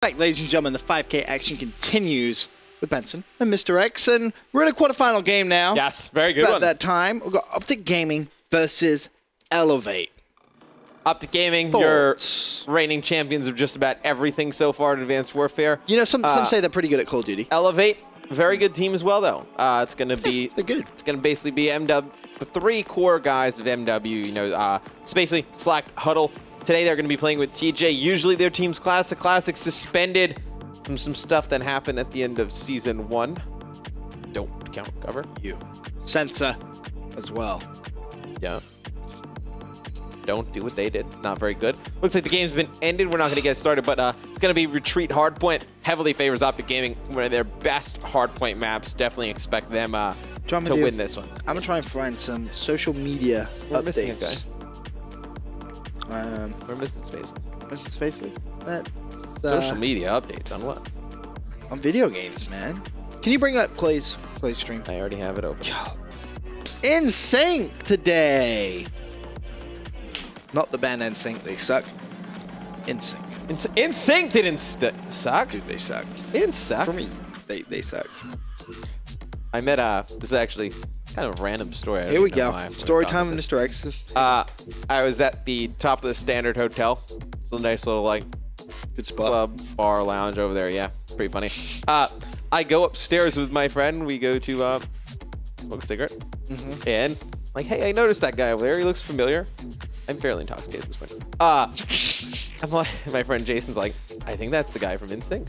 Back, ladies and gentlemen, the 5K action continues with Benson and Mr. X, and we're in a quarterfinal game now. Yes, very good About one. that time, we've got Optic Gaming versus Elevate. Optic Gaming, Thoughts? you're reigning champions of just about everything so far in Advanced Warfare. You know, some say they're pretty good at Call of Duty. Elevate, very good team as well, though. It's going to be they're good. It's going to basically be MW, the three core guys of MW. You know, it's basically Slack, Huddle. Today they're going to be playing with TJ. Usually their team's Classic suspended from some stuff that happened at the end of Season 1. Don't count cover. You. Sensor as well. Yeah. Don't do what they did. Not very good. Looks like the game's been ended. We're not going to get started, but it's going to be Retreat Hardpoint. Heavily favors Optic Gaming. One of their best hardpoint maps. Definitely expect them to win this one. I'm going to try and find some social media We're updates. missing a guy. We're missing Space. Missing Spacely? Social media updates on what? On video games, man. Can you bring up Play stream? I already have it open. In Sync today. Not the band In Sync, they suck. In Sync. In Sync didn't suck. Dude, they suck. In suck. For me, they suck. I met this is actually kind of a random story. Here we go. Story time with Mr. X. I was at the top of the Standard Hotel. It's a nice little like good spot. Club, bar, lounge over there. Yeah, pretty funny. I go upstairs with my friend. We go to smoke a cigarette. And like, hey, I noticed that guy over there. He looks familiar. I'm fairly intoxicated at this point. I'm like, my friend Jason's like, I think that's the guy from NSYNC.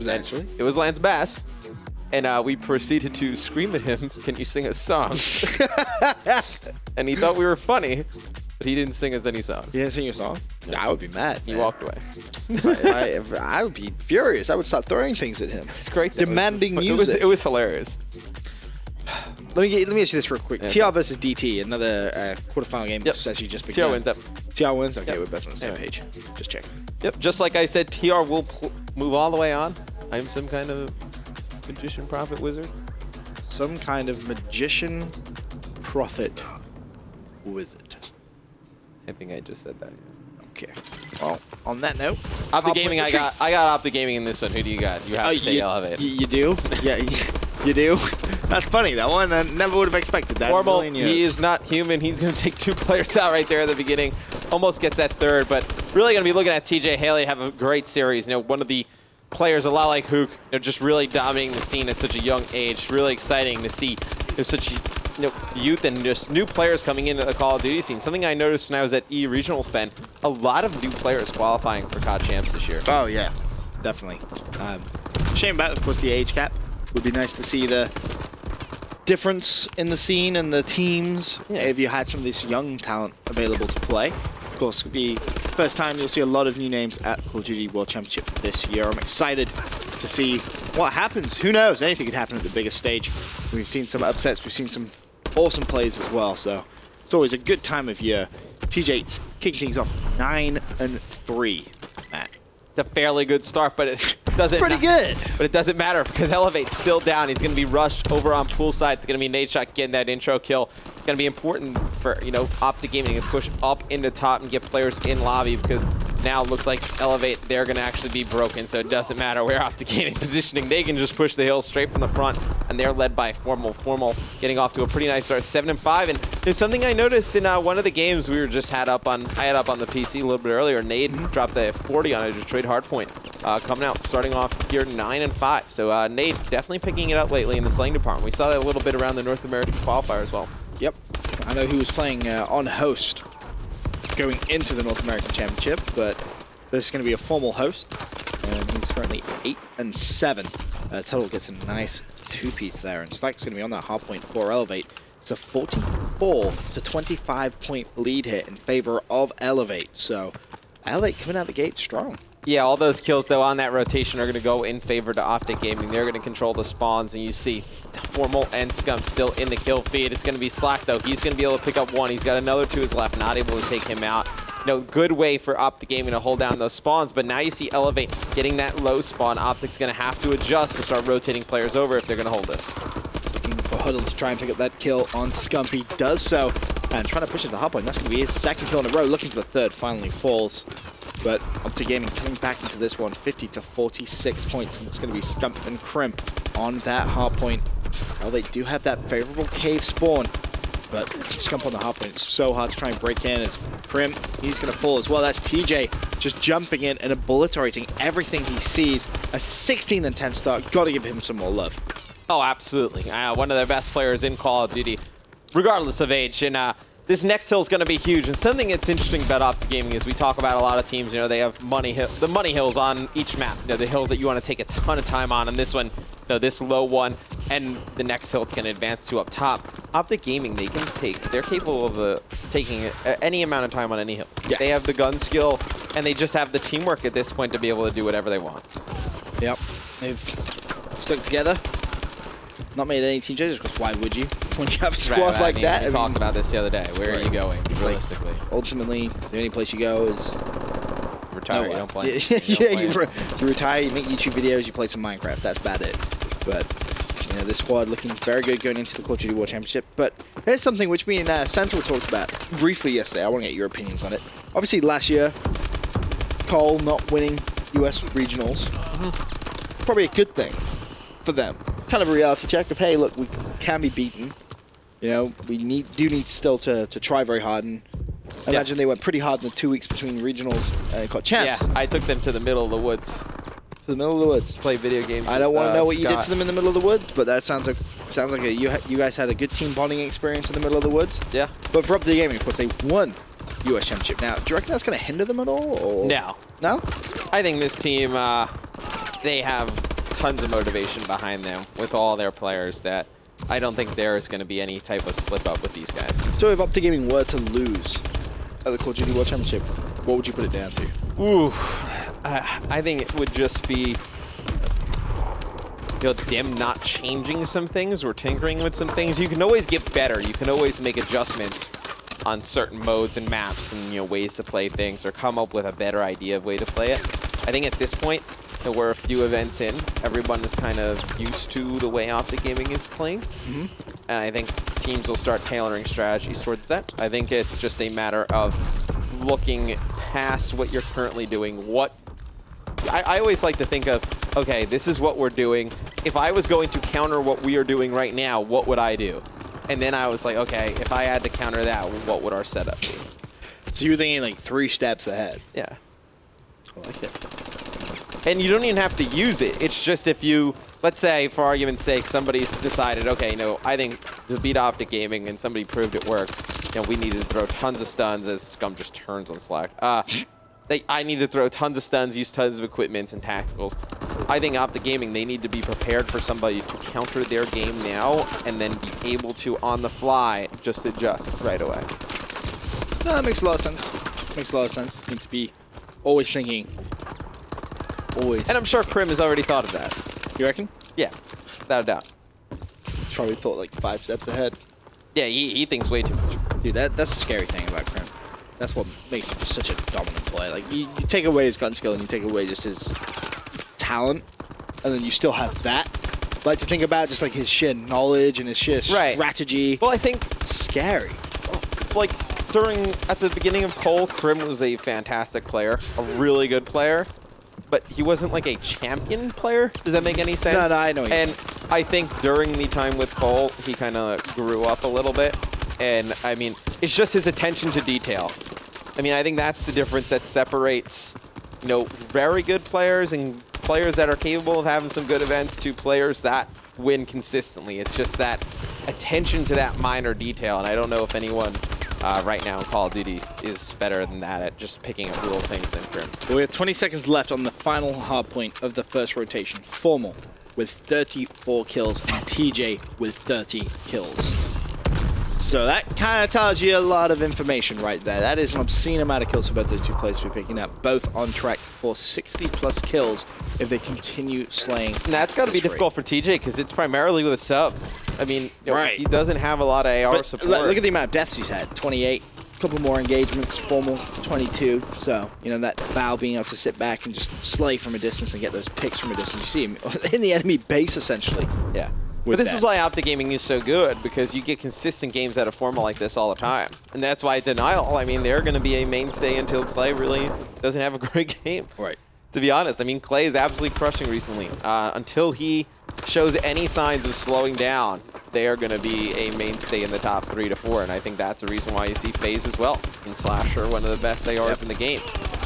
Actually? It was Lance Bass. And we proceeded to scream at him, can you sing us songs? And he thought we were funny, but he didn't sing us any songs. He didn't sing your song? No. I would be mad. He walked away. I would be furious. I would start throwing things at him. It's great. Demanding music. It was hilarious. Let me ask you this real quick. TR versus DT, another quarterfinal game that's actually just begun. TR wins up. TR wins? Okay, we're both on the same page. Just check. Yep, just like I said, TR will move all the way on. I'm some kind of magician, prophet, wizard. Some kind of magician, prophet, wizard. I think I just said that. Okay. Well, on that note, Optic Gaming, I got Optic Gaming in this one. Who do you got? You have to take Elevate. You do? Yeah, you do. That's funny. That one, I never would have expected that. Formal, he is not human. He's going to take two players out right there at the beginning. Almost gets that third, but really going to be looking at TJ Haley have a great series. You know, one of the players, a lot like Hook, just really dominating the scene at such a young age. Really exciting to see such youth and just new players coming into the Call of Duty scene. Something I noticed when I was at E Regionals, Ben, a lot of new players qualifying for COD Champs this year. Oh yeah, definitely. Shame about, of course, the age gap. Would be nice to see the difference in the scene and the teams if you had some of this young talent available to play. Of course, it could be the first time you'll see a lot of new names at Call of Duty World Championship this year. I'm excited to see what happens. Who knows? Anything could happen at the biggest stage. We've seen some upsets. We've seen some awesome plays as well. So it's always a good time of year. TJ's kicking things off 9-3. Matt. It's a fairly good start, but it doesn't. Pretty good. But it doesn't matter because Elevate's still down. He's going to be rushed over on poolside. It's going to be Nadeshot getting that intro kill. It's going to be important for Optic Gaming to push up into top and get players in lobby because now it looks like Elevate, they're going to actually be broken. So it doesn't matter where Optic Gaming positioning. They can just push the hill straight from the front, and they're led by Formal. Formal getting off to a pretty nice start, 7-5. And there's something I noticed in one of the games we were just I had up on the PC a little bit earlier. Nade dropped a 40 on a Detroit Hardpoint, coming out, starting off here 9-5. So Nade definitely picking it up lately in the slaying department. We saw that a little bit around the North American qualifier as well. Yep. I know he was playing on host going into the North American Championship, but this is going to be a formal host, and he's currently 8-7. Tuttle gets a nice two-piece there, and Slack's going to be on that hard point for Elevate. It's a 44 to 25 point lead here in favor of Elevate. So Elevate coming out the gate strong. Yeah, all those kills, though, on that rotation are going to go in favor to Optic Gaming. They're going to control the spawns, and you see Formal and Scum still in the kill feed. It's going to be Slack, though. He's going to be able to pick up one. He's got another to his left, not able to take him out. Good way for Optic Gaming to hold down those spawns, but now you see Elevate getting that low spawn. Optic's going to have to adjust to start rotating players over if they're going to hold this. Looking for Huddle to try and pick up that kill on Scump. He does so, and trying to push it to the hard point. That's going to be his second kill in a row. Looking for the third, finally falls. But Optic Gaming coming back into this one, 50 to 46 points, and it's going to be Scump and Crim on that hard point. Well, they do have that favorable cave spawn, but Scump on the hard point, it's so hard to try and break in. As Crim, he's going to fall as well. That's TJ just jumping in and obliterating everything he sees. A 16 and 10 start, got to give him some more love. Oh, absolutely. One of their best players in Call of Duty, regardless of age. And this next hill is going to be huge. And something that's interesting about Optic Gaming is we talk about a lot of teams, they have the money hills on each map. The hills that you want to take a ton of time on. And this one, this low one, and the next hill can advance to up top. Optic Gaming, they're capable of taking any amount of time on any hill. Yes. They have the gun skill, and they just have the teamwork at this point to be able to do whatever they want. Yep. They've stuck together. Not made any team changes, because why would you? When you have a squad like that. We talked about this the other day. Where are you going, realistically? Ultimately, the only place you go is... retire, you don't play. You retire, you make YouTube videos, you play some Minecraft. That's about it. But, this squad looking very good going into the Call of Duty World Championship. But here's something which me and Santa talked about briefly yesterday. I want to get your opinions on it. Obviously, last year, Cole not winning US regionals. Probably a good thing for them. Kind of a reality check of, hey, look, we can be beaten. We do need still to try very hard. And I imagine they went pretty hard in the 2 weeks between regionals and got champs. Yeah, I took them to the middle of the woods. To the middle of the woods. Play video games. I don't want to know what you did to them in the middle of the woods, but that sounds like you guys had a good team bonding experience in the middle of the woods. Yeah. But for Optic Gaming, of course, they won US Championship. Now, do you reckon that's going to hinder them at all? Or? No. No? I think this team, they have tons of motivation behind them with all their players that I don't think there is going to be any type of slip up with these guys. So if Optic Gaming were to lose at the Call of Duty World Championship, what would you put it down to? Ooh, I think it would just be them not changing some things or tinkering with some things. You can always get better. You can always make adjustments on certain modes and maps and ways to play things or come up with a better idea of way to play it. I think at this point, we're a few events in. Everyone is kind of used to the way Optic Gaming is playing. And I think teams will start tailoring strategies towards that. I think it's just a matter of looking past what you're currently doing. I always like to think of, okay, this is what we're doing. If I was going to counter what we are doing right now, what would I do? And then I was like, okay, if I had to counter that, what would our setup be? So you're thinking like 3 steps ahead. Yeah. I like it. And you don't even have to use it. It's just if you, let's say, for argument's sake, somebody's decided, okay, I think to beat Optic Gaming and somebody proved it worked, we needed to throw tons of stuns as Scum just turns on Slack. I need to throw tons of stuns, use tons of equipment and tacticals. I think Optic Gaming, they need to be prepared for somebody to counter their game now and then be able to, on the fly, just adjust right away. No, that makes a lot of sense. Makes a lot of sense. You need to be always thinking. Always. And I'm sure Crim has already thought of that. You reckon? Yeah, without a doubt. He's probably thought like 5 steps ahead. Yeah, he thinks way too much. Dude, that's the scary thing about Crim. That's what makes him such a dominant player. Like, you take away his gun skill and you take away just his talent, and then you still have that. Like to think about just like his sheer knowledge and his sheer strategy. Well, I think scary. Like at the beginning of Cole, Crim was a fantastic player, a really good player. But he wasn't like a champion player. Does that make any sense? No, I know. And I think during the time with Cole, he kind of grew up a little bit. And I mean, it's just his attention to detail. I mean, I think that's the difference that separates, very good players and players that are capable of having some good events to players that win consistently. It's just that attention to that minor detail. And I don't know if anyone right now in Call of Duty is better than that at just picking up little things in Crim. We have 20 seconds left on the final hard point of the first rotation. Formal with 34 kills and TJ with 30 kills. So that kind of tells you a lot of information right there. That is an obscene amount of kills for both those two players we're picking up. Both on track for 60+ kills if they continue slaying. And that's got to be difficult for TJ because it's primarily with a sub. I mean, he doesn't have a lot of AR support. Look at the amount of deaths he's had. 28. A couple more engagements. Formal, 22. So, that Val being able to sit back and just slay from a distance and get those picks from a distance. You see him in the enemy base, essentially. Yeah. But this is why Optic Gaming is so good, because you get consistent games out of Forma like this all the time. And that's why Denial, I mean, they're going to be a mainstay until Clay really doesn't have a great game. Right. To be honest, I mean, Clay is absolutely crushing recently. Until he shows any signs of slowing down, they are going to be a mainstay in the top 3 to 4. And I think that's the reason why you see FaZe as well. And Slasher, one of the best ARs in the game.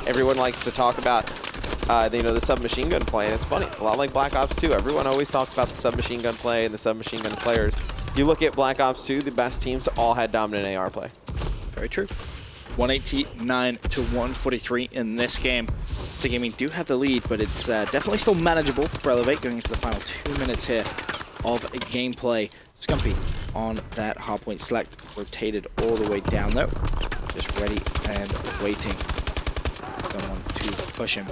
Everyone likes to talk about the submachine gun play, and it's funny. It's a lot like Black Ops 2. Everyone always talks about the submachine gun play and the submachine gun players. You look at Black Ops 2, the best teams all had dominant AR play. Very true. 189 to 143 in this game. Optic Gaming do have the lead, but it's definitely still manageable for Elevate going into the final 2 minutes here of gameplay. Scumpy on that hardpoint select, rotated all the way down though. Just ready and waiting. Someone to push him.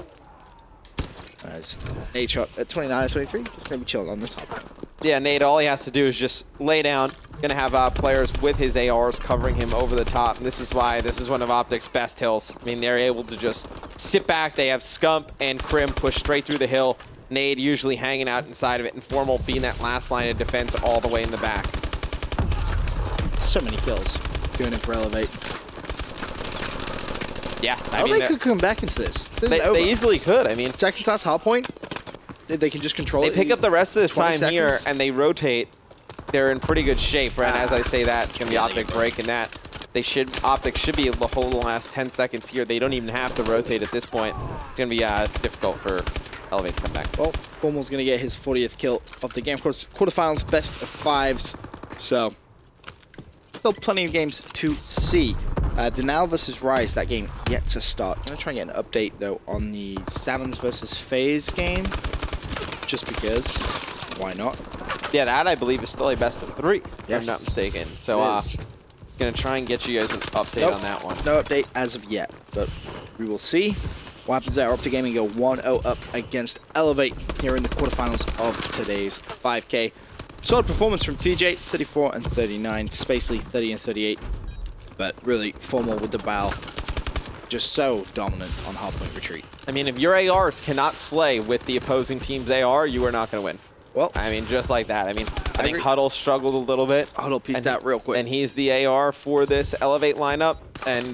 As Nate shot at 29 and 23, just gonna be chilling on this hardpoint. Yeah, Nate, all he has to do is just lay down. Gonna have players with his ARs covering him over the top, and this is why this is one of Optic's best hills. I mean, they're able to just sit back. They have Scump and Crim push straight through the hill. Nade usually hanging out inside of it, and Formal being that last line of defense all the way in the back. So many kills doing it for Elevate. Yeah, I mean, they could come back into this. They easily could. I mean, second class hardpoint, they can just control it. They pick up the rest of this time seconds. here, and they rotate. They're in pretty good shape, right? And as I say that, it's going to be Optic breaking that. Optic should be able to hold the last 10 seconds here. They don't even have to rotate at this point. It's going to be difficult for Elevate to come back. Well, Formal's going to get his 40th kill of the game. Of course, quarterfinals, best of 5s. So, still plenty of games to see. Denial versus Rise, that game yet to start. I'm going to try and get an update, though, on the Salmons versus FaZe game. Just because, why not? Yeah, that I believe is still a best of 3, yes, if I'm not mistaken. So, going to try and get you guys an update on that one. No update as of yet, but we will see what happens there. Optic Gaming go 1-0 up against Elevate here in the quarterfinals of today's 5K. Solid performance from TJ, 34 and 39, Spacely 30 and 38. But really, Formal with the bow, just so dominant on hardpoint retreat. I mean, if your ARs cannot slay with the opposing team's AR, you are not going to win. Well, I mean, just like that. I mean, I think Huddle struggled a little bit. Huddle pieced out real quick. And he's the AR for this Elevate lineup. And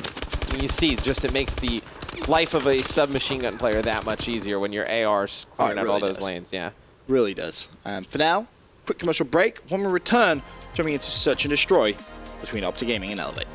you see, just it makes the life of a submachine gun player that much easier when your AR is just clearing out all those lanes. Yeah, really does. For now, quick commercial break. When we return, jumping into Search and Destroy between Optic Gaming and Elevate.